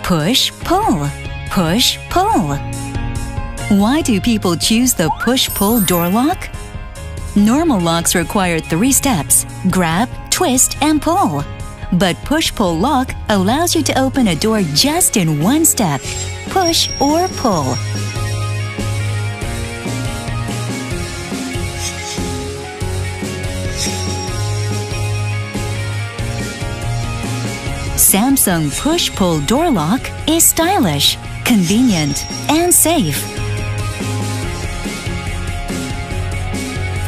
Push, pull, push, pull. Why do people choose the push-pull door lock? Normal locks require 3 steps: grab, twist, and pull. But push-pull lock allows you to open a door just in 1 step: push or pull. Samsung push-pull door lock is stylish, convenient, and safe.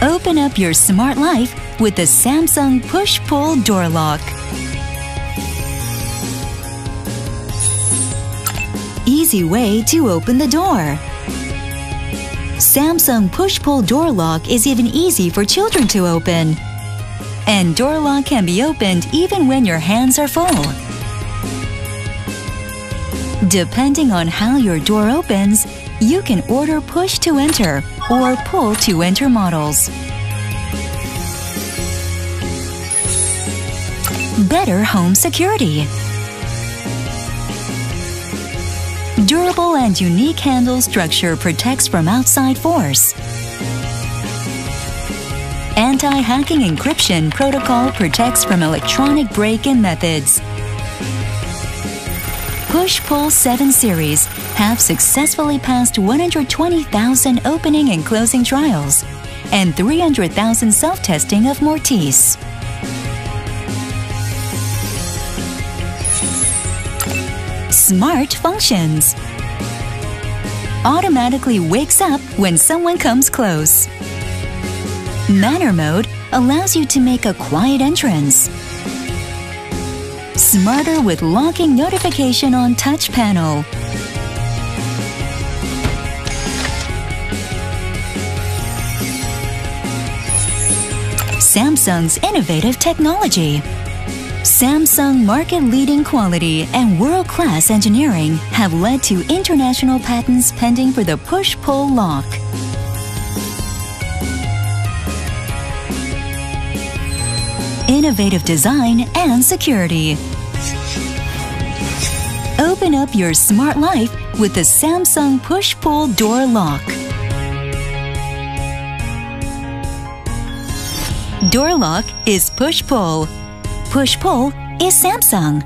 Open up your smart life with the Samsung push-pull door lock. Easy way to open the door. Samsung push-pull door lock is even easy for children to open. And door lock can be opened even when your hands are full. Depending on how your door opens, you can order push to enter or pull to enter models. Better home security. Durable and unique handle structure protects from outside force. Anti-hacking encryption protocol protects from electronic break-in methods. Push-Pull 7 series have successfully passed 120,000 opening and closing trials and 300,000 self-testing of Mortise. Smart functions. Automatically wakes up when someone comes close. Manner mode allows you to make a quiet entrance. Smarter with locking notification on touch panel. Samsung's innovative technology. Samsung market-leading quality and world-class engineering have led to international patents pending for the push-pull lock. Innovative design and security. Open up your smart life with the Samsung push-pull door lock. Door lock is push-pull. Push-pull is Samsung.